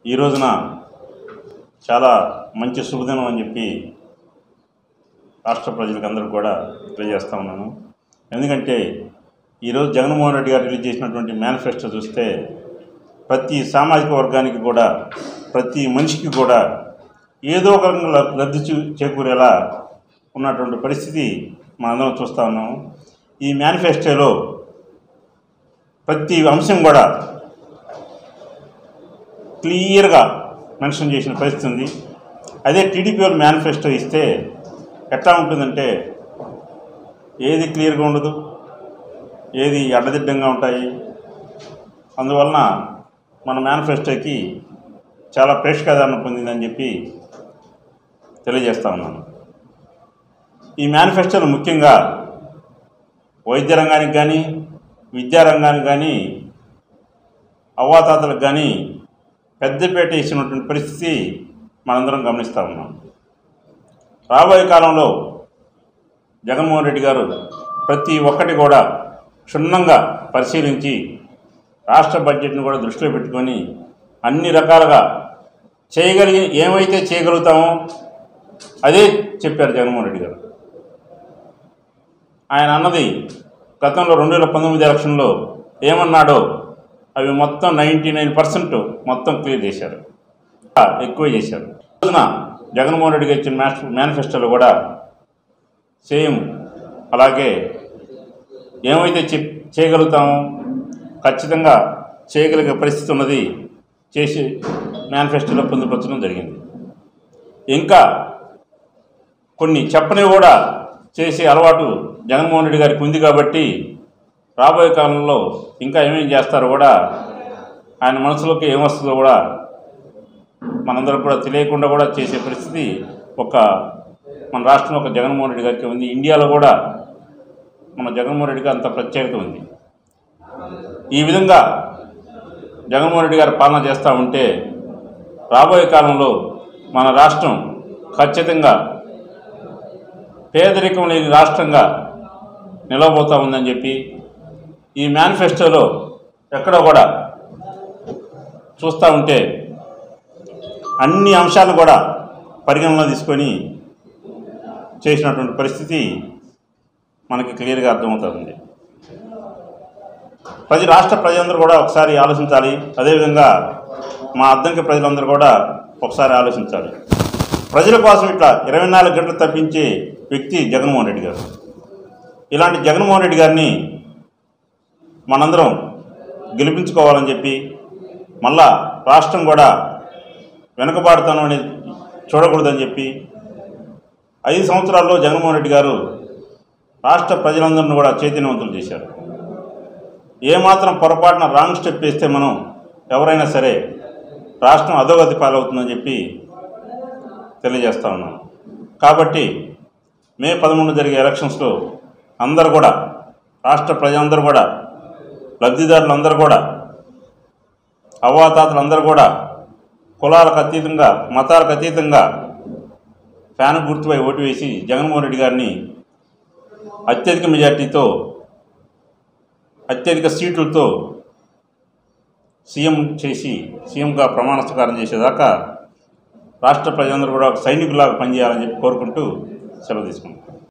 ఈ రోజున చాలా మంచి శుభదినం అని చెప్పి రాష్ట్ర ప్రజలకు అందరికీ కూడా తెలియజేస్తా ఉన్నాను. ఎందుకంటే ఈరోజు జగన్మోహన్ రెడ్డి గారు రిలీజ్ చేసినటువంటి మేనిఫెస్టో చూస్తే ప్రతి సామాజిక వర్గానికి కూడా ప్రతి మనిషికి కూడా ఏదో ఒక రకంగా లబ్ధి చేకూరేలా ఉన్నటువంటి పరిస్థితి మనందరం చూస్తూ ఉన్నాము. ఈ మేనిఫెస్టోలో ప్రతి అంశం కూడా క్లియర్గా మెన్షన్ చేసిన పరిస్థితి ఉంది. అదే టీడీపీ వాళ్ళు మేనిఫెస్టో ఇస్తే ఎట్లా ఉంటుందంటే ఏది క్లియర్గా ఉండదు, ఏది అడ్డదిడ్డంగా ఉంటాయి. అందువలన మన మేనిఫెస్టోకి చాలా ప్రేక్షకాదరణ పొందిందని చెప్పి తెలియజేస్తా ఉన్నాను. ఈ మేనిఫెస్టోలో ముఖ్యంగా వైద్య రంగానికి కానీ విద్యారంగానికి కానీ అవ్వాతాతలకు కానీ పెద్దపేట ఇచ్చినటువంటి పరిస్థితి మనందరం గమనిస్తూ ఉన్నాం. రాబోయే కాలంలో జగన్మోహన్ రెడ్డి గారు ప్రతి ఒక్కటి కూడా క్షుణ్ణంగా పరిశీలించి రాష్ట్ర బడ్జెట్ను కూడా దృష్టిలో పెట్టుకొని అన్ని రకాలుగా ఏమైతే చేయగలుగుతామో అదే చెప్పారు జగన్మోహన్ రెడ్డి గారు. ఆయన అన్నది గతంలో 2019 ఎలక్షన్లో ఏమన్నాడో అవి మొత్తం 99% మొత్తం క్లియర్ చేశారు, ఎక్కువ చేశారు. రోజున జగన్మోహన్ రెడ్డి గారు ఇచ్చిన మేనిఫెస్టోలో కూడా సేమ్ అలాగే ఏమైతే చేయగలుగుతామో ఖచ్చితంగా చేయగలిగే పరిస్థితి ఉన్నది చేసి మేనిఫెస్టోలో పొందుపరచడం జరిగింది. ఇంకా కొన్ని చెప్పనివి కూడా చేసే అలవాటు జగన్మోహన్ రెడ్డి గారికి ఉంది కాబట్టి రాబోయే కాలంలో ఇంకా ఏమేం చేస్తారో కూడా ఆయన మనసులోకి ఏమొస్తుందో కూడా మనందరం కూడా తెలియకుండా కూడా చేసే పరిస్థితి మన రాష్ట్రంలో ఒక జగన్మోహన్ రెడ్డి గారికి ఉంది. ఇండియాలో కూడా మన జగన్మోహన్ రెడ్డికి అంత ప్రత్యేకత ఉంది. ఈ విధంగా జగన్మోహన్ రెడ్డి గారు పాలన చేస్తూ ఉంటే రాబోయే కాలంలో మన రాష్ట్రం ఖచ్చితంగా పేదరికం లేని రాష్ట్రంగా నిలవబోతూ ఉందని చెప్పి ఈ మేనిఫెస్టోలో ఎక్కడ కూడా చూస్తూ ఉంటే అన్ని అంశాలు కూడా పరిగణనలో తీసుకొని చేసినటువంటి పరిస్థితి మనకి క్లియర్గా అర్థమవుతుంది. రాష్ట్ర ప్రజలందరూ కూడా ఒకసారి ఆలోచించాలి. అదేవిధంగా మా అద్దంకి ప్రజలందరూ కూడా ఒకసారి ఆలోచించాలి. ప్రజల కోసం ఇట్లా 24 గంటలు తప్పించే వ్యక్తి జగన్మోహన్ రెడ్డి గారు. ఇలాంటి జగన్మోహన్ రెడ్డి గారిని మనందరం గెలిపించుకోవాలని చెప్పి మళ్ళా రాష్ట్రం కూడా వెనుకబాటుతనం అనేది చూడకూడదని చెప్పి 5 సంవత్సరాల్లో జగన్మోహన్ రెడ్డి గారు రాష్ట్ర ప్రజలందరినీ కూడా చైతన్యవంతులు చేశారు. ఏమాత్రం పొరపాటున రాంగ్ స్టెప్ వేస్తే మనం ఎవరైనా సరే రాష్ట్రం అధోగతి పాలవుతుందని చెప్పి తెలియజేస్తా ఉన్నాను. కాబట్టి మే 11 జరిగే ఎలక్షన్స్లో అందరూ కూడా రాష్ట్ర ప్రజలందరూ కూడా లబ్ధిదారులందరూ కూడా అవ్వాతాతలందరూ కూడా కులాలకు అతీతంగా మతాలకు అతీతంగా ఫ్యాన్ గుర్తుపై ఓటు వేసి జగన్మోహన్ రెడ్డి గారిని అత్యధిక మెజార్టీతో అత్యధిక సీట్లతో సీఎంగా ప్రమాణ స్వీకారం చేసేదాకా రాష్ట్ర ప్రజలందరూ కూడా సైనికులాగా పనిచేయాలని చెప్పి కోరుకుంటూ సెలవు తీసుకుంటాం.